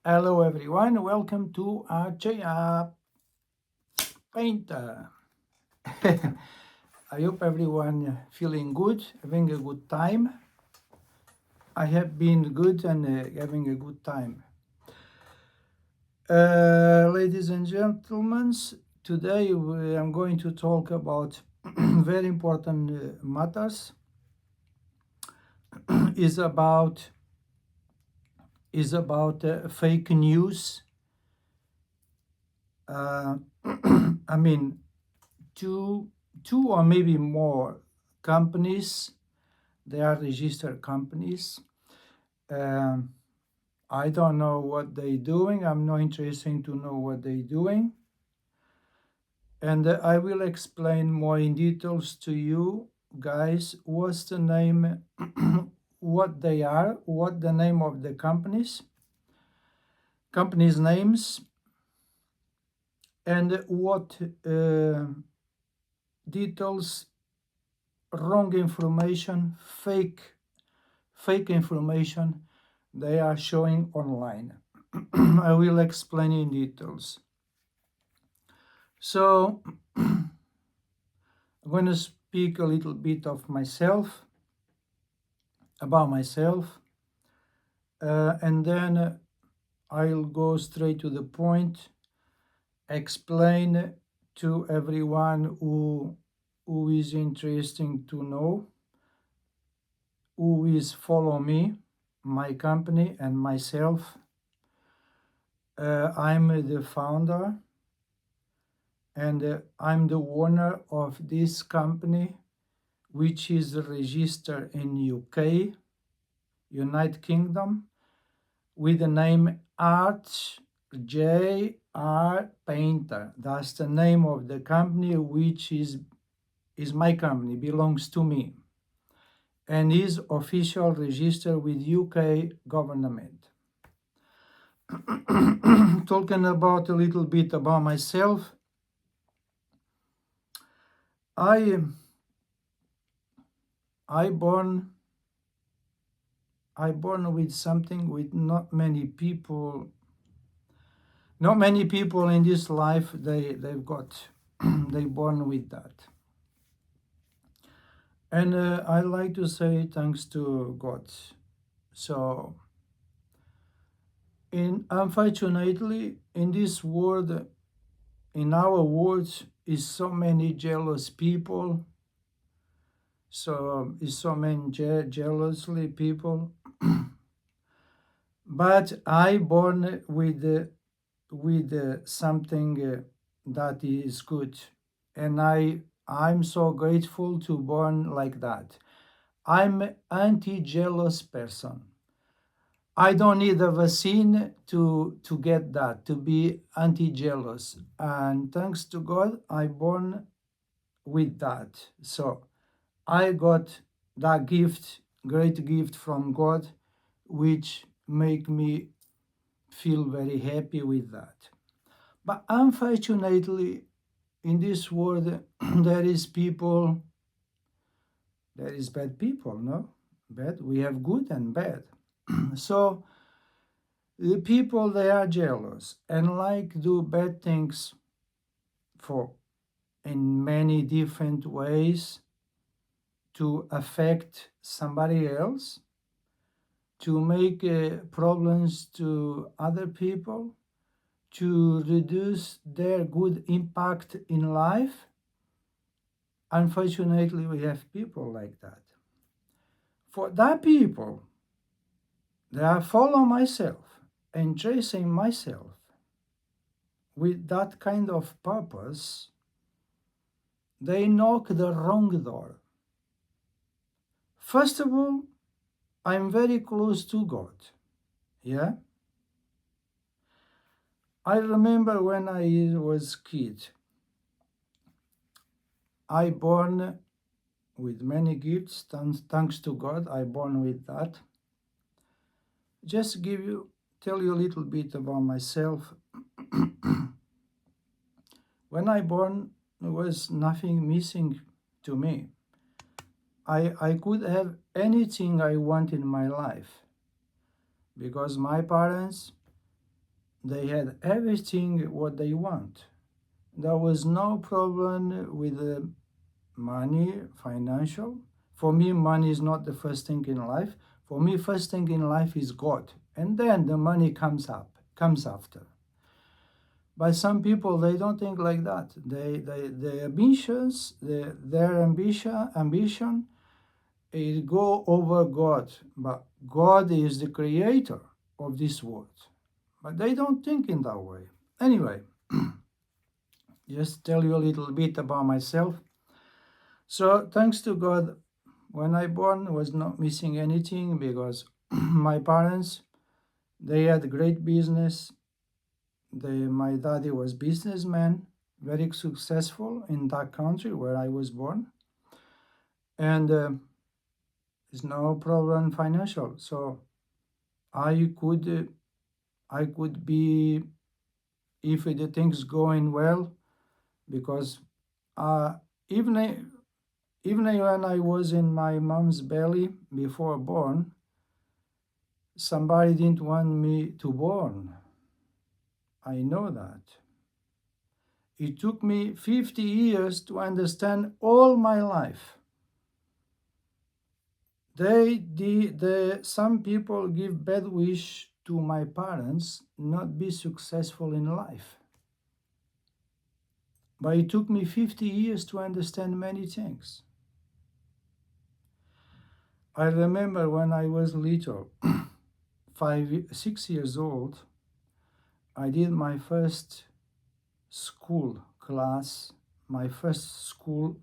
Hello everyone, welcome to Jaya Painter. I hope everyone feeling good, having a good time. I have been good and having a good time. Ladies and gentlemen, today I'm going to talk about very important matters. is about fake news. I mean, two or maybe more companies. They are registered companies. Um, I don't know what they're doing. I'm not interested to know what they're doing. And I will explain more in details to you guys what's the name, what they are, what the name of the companies names, and what details, wrong information, fake information they are showing online. I will explain in details. So I'm going to speak a little bit of myself, about myself, and then I'll go straight to the point, explain to everyone who is interested to know, who is follow me, my company and myself. I'm the founder and I'm the owner of this company, which is registered in UK, United Kingdom, with the name Art J.R. Painter. That's the name of the company, which is my company, belongs to me, and is official registered with UK government. Talking about a little bit about myself, I born with something with not many people in this life they've got. They born with that, and I like to say thanks to God. So unfortunately in this world, in our world, is so many jealous people. So is so many jealously people. But I born with something that is good, and I'm so grateful to born like that. I'm anti-jealous person. I don't need a vaccine to get that, to be anti-jealous, and thanks to God I born with that. So I got that gift, great gift from God, which make me feel very happy with that. But unfortunately, in this world, there is bad people, no? Bad. We have good and bad. So the people, they are jealous and like do bad things for in many different ways to affect somebody else, to make problems to other people, to reduce their good impact in life. Unfortunately, we have people like that. For that people, they are follow myself and tracing myself with that kind of purpose. They knock the wrong door. First of all, I'm very close to God. Yeah? I remember when I was kid, I born with many gifts, thanks to God, I born with that. Just tell you a little bit about myself. When I born, there was nothing missing to me. I could have anything I want in my life because my parents, they had everything what they want. There was no problem with the money, financial. For me, money is not the first thing in life. For me, first thing in life is God, and then the money comes after. But some people, they don't think like that. Their ambitions, their ambition is go over God. But God is the creator of this world. But they don't think in that way. Anyway, just tell you a little bit about myself. So thanks to God, when I born, was not missing anything because my parents, they had great business. My daddy was businessman, very successful in that country where I was born, and there's no problem financial. So I could be, if the things going well, because even even when I was in my mom's belly before born, somebody didn't want me to born. I know that. It took me 50 years to understand all my life. Some people give bad wish to my parents not be successful in life. But it took me 50 years to understand many things. I remember when I was little, 6 years old, I did my first school class. My first school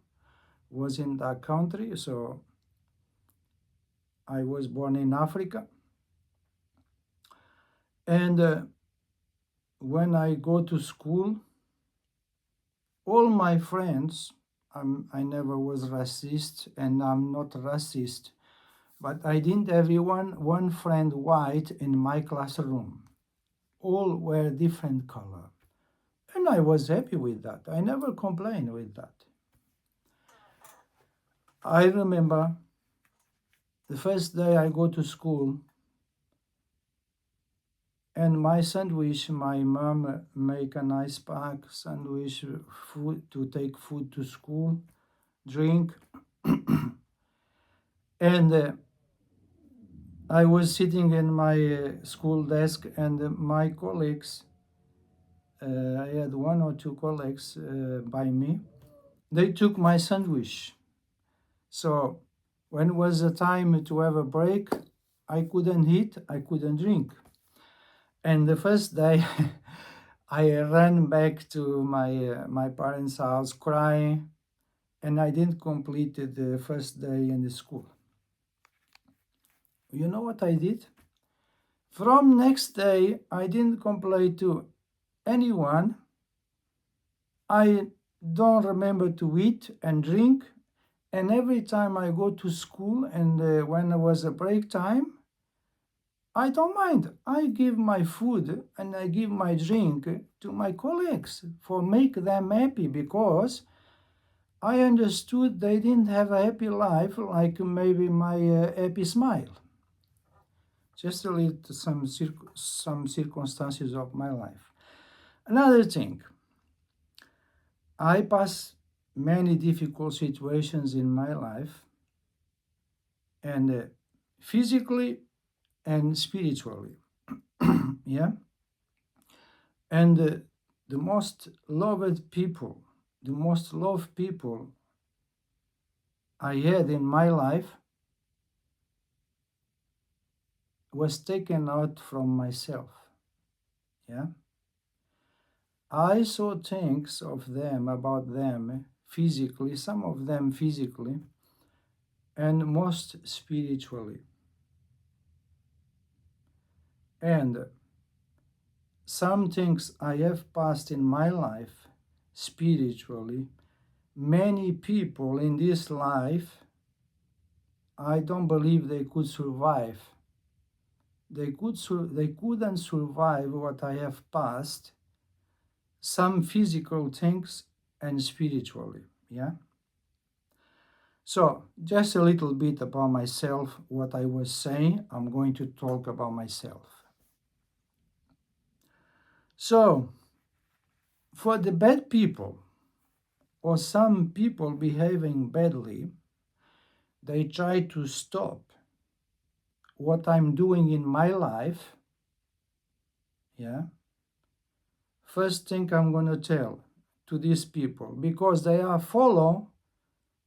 was in that country, so I was born in Africa. And when I go to school, all my friends, I never was racist, and I'm not racist, but I didn't have one friend white in my classroom. All were different color. And I was happy with that. I never complained with that. I remember the first day I go to school, and my sandwich, my mom make a nice pack sandwich, food to take food to school, drink. And I was sitting in my school desk, and my colleagues, I had one or two colleagues by me, they took my sandwich. So when was the time to have a break, I couldn't eat, I couldn't drink. And the first day, I ran back to my parents' house crying, and I didn't complete the first day in the school. You know what I did? From next day, I didn't complain to anyone. I don't remember to eat and drink. And every time I go to school, and when there was a break time, I don't mind. I give my food and I give my drink to my colleagues for make them happy, because I understood they didn't have a happy life like maybe my happy smile. Just a little some circumstances of my life. Another thing, I passed many difficult situations in my life, and physically and spiritually. Yeah. And the most loved people, the most loved people I had in my life was taken out from myself. Yeah. I saw things of them, about them physically, some of them physically, and most spiritually. And some things I have passed in my life spiritually, many people in this life, I don't believe they could survive. They couldn't survive what I have passed, some physical things and spiritually. Yeah. So just a little bit about myself, what I was saying. I'm going to talk about myself. So, for the bad people, or some people behaving badly, they try to stop what I'm doing in my life. Yeah. First thing I'm going to tell to these people, because they are follow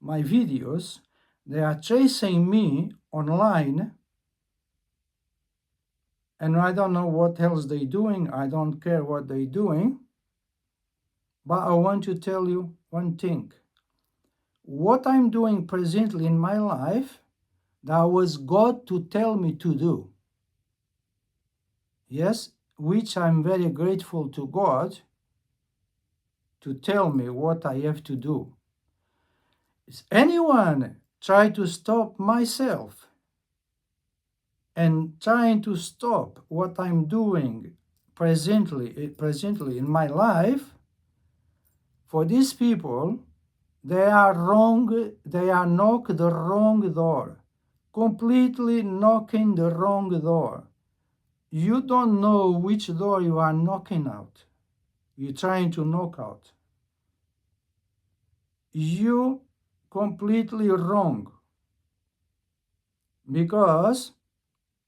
my videos, they are chasing me online, and I don't know what else they're doing. I don't care what they're doing, but I want to tell you one thing. What I'm doing presently in my life, that was God to tell me to do. Yes, which I'm very grateful to God to tell me what I have to do. Is anyone try to stop myself and trying to stop what I'm doing presently in my life? For these people, they are wrong. They are knock the wrong door, completely knocking the wrong door. You don't know which door you are knocking out. You're trying to knock out. You completely wrong, because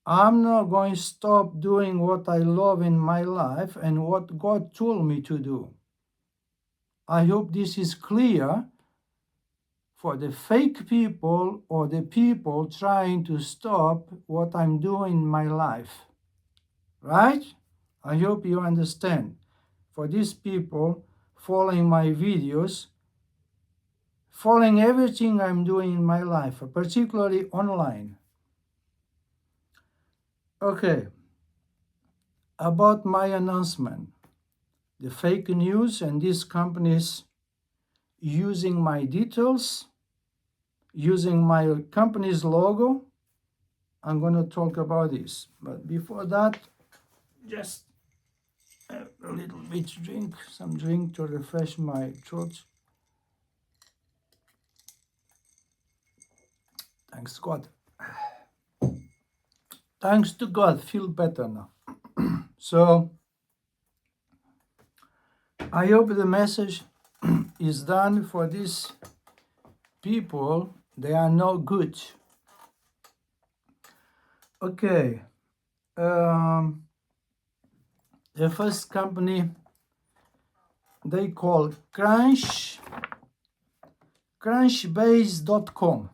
I'm not going to stop doing what I love in my life and what God told me to do. I hope this is clear for the fake people or the people trying to stop what I'm doing in my life. Right? I hope you understand. For these people following my videos, following everything I'm doing in my life, particularly online. Okay, about my announcement, the fake news and these companies using my details, using my company's logo, I'm going to talk about this. But before that, just a little bit some drink to refresh my throat. Thanks God. Thanks to God, feel better now. So I hope the message is done for these people. They are no good. Okay. The first company they call Crunchbase.com.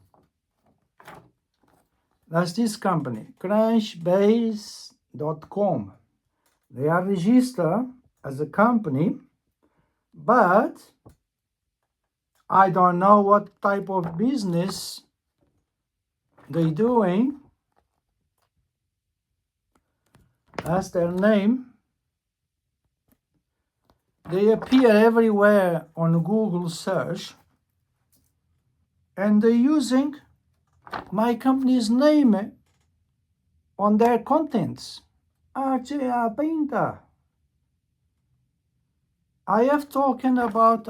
That's this company, Crunchbase.com. They are registered as a company, but I don't know what type of business they're doing. That's their name. They appear everywhere on Google search, and they're using my company's name on their contents. Pinta. I've spoken about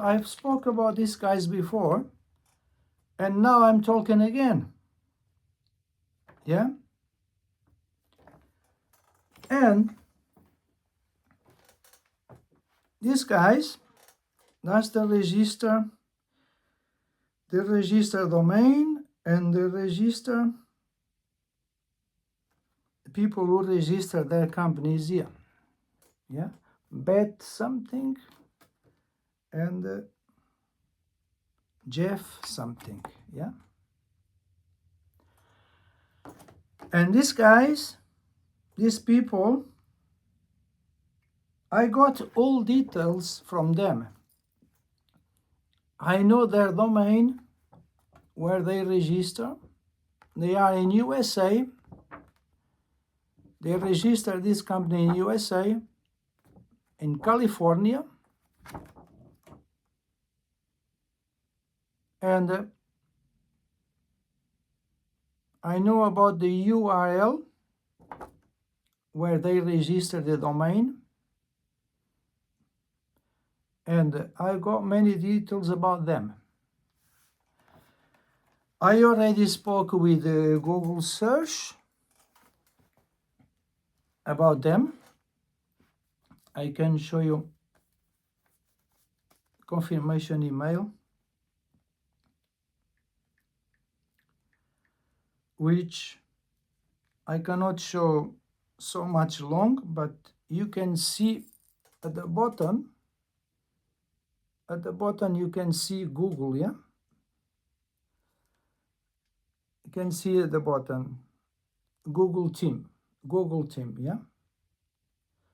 these guys before, and now I'm talking again. Yeah? And these guys, that's the register domain, and the register people who register their companies here. Yeah? Bet something and Jeff something. Yeah? And these guys, these people, I got all details from them. I know their domain, where they register. They are in USA. They register this company in USA, in California. And I know about the URL where they register the domain. And I got many details about them. I already spoke with Google search about them. I can show you confirmation email, which I cannot show so much long, but you can see at the bottom you can see Google, yeah? You can see at the bottom Google Team, yeah?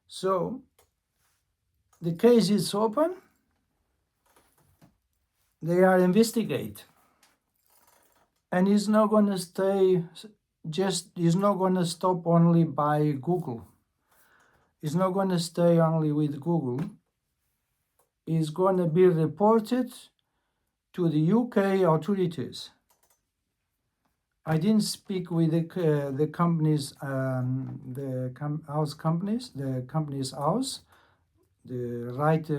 So the case is open. They are investigate, and it's not going to stay it's not going to stop only by Google. It's not going to stay only with Google. It's going to be reported to the UK authorities. I didn't speak with the companies, house companies, the company's house, the right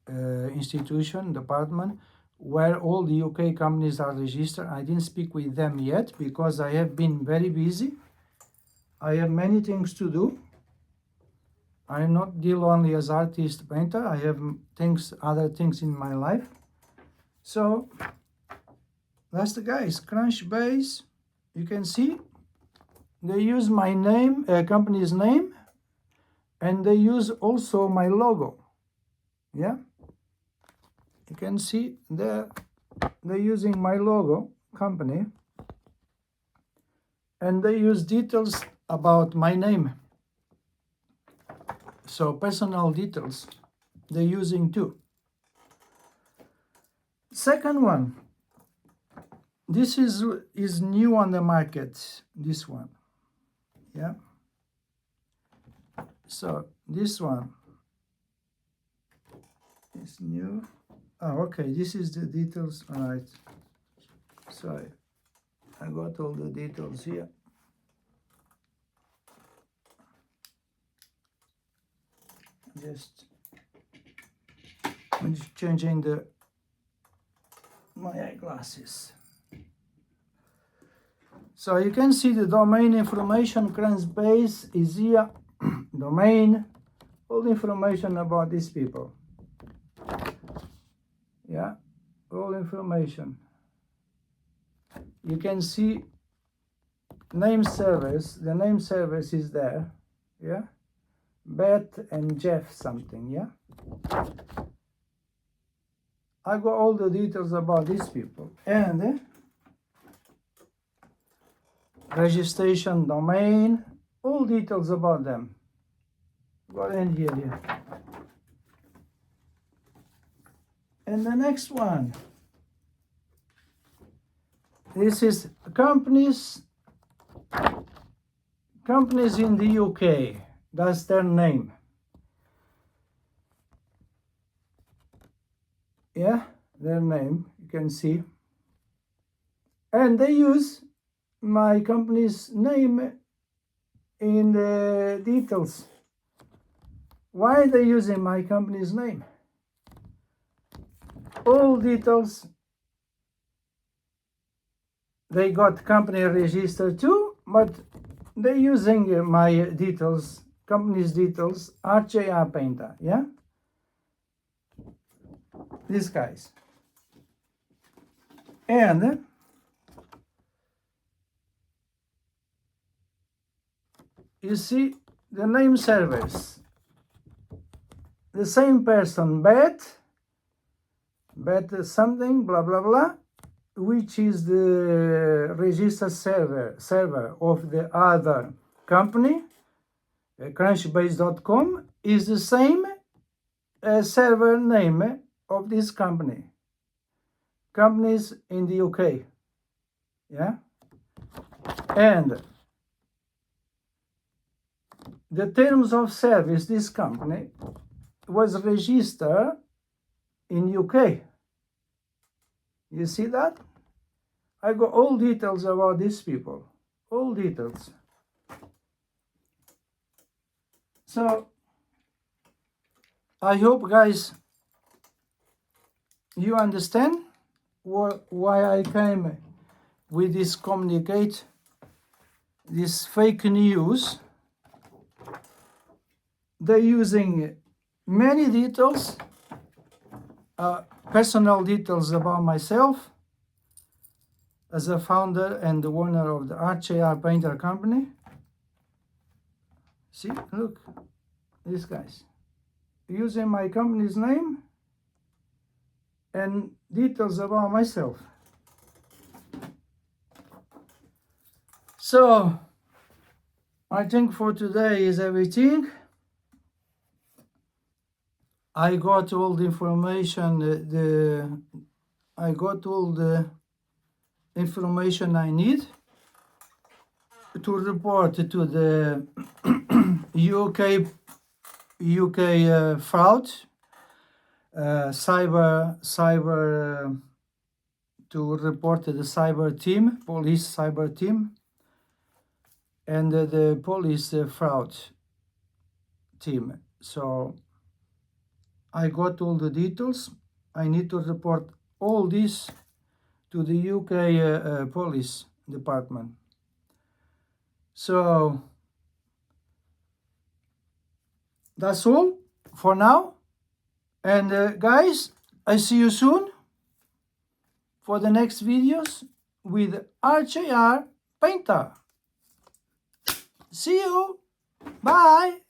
institution, department, where all the UK companies are registered. I didn't speak with them yet because I have been very busy. I have many things to do. I not deal only as artist painter. I have other things in my life. So that's the guys. Crunchbase. You can see they use my name, company's name, and they use also my logo. Yeah. You can see they're using my logo, company, and they use details about my name. So personal details they're using too. Second one, this is new on the market, this one. Yeah. So this one is new. Oh, okay, this is the details. All right. Sorry, I got all the details here. I'm just changing my eyeglasses. So you can see the domain information, Crunchbase is here. Domain, all the information about these people. Yeah, all information. You can see name service. The name service is there. Yeah, Beth and Jeff something. Yeah, I got all the details about these people and registration, domain, all details about them. Got in here, yeah. And the next one. This is companies in the UK. That's their name. Yeah, their name, you can see. And they use my company's name in the details. Why are they using my company's name? All details. They got company registered too, but they're using my details, company's details, RJR Painter, yeah? These guys. And you see the name service. The same person, Beth something, blah, blah, blah, which is the registered server of the other company, Crunchbase.com, is the same server name of this company. Companies in the UK. Yeah? And the terms of service, this company was registered in UK. You see that? I got all details about these people. All details. So, I hope, guys, you understand why I came with this communicate, this fake news. They're using many details, personal details about myself as a founder and the owner of the RJR Painter Company. See, look, these guys. Using my company's name and details about myself. So, I think for today is everything. I got all the information, I got all the information I need to report to the UK fraud, cyber to report to the cyber team, police cyber team, and the police fraud team. So I got all the details. I need to report all this to the UK police department. So that's all for now. And guys, I see you soon for the next videos with RJR Painter. See you. Bye.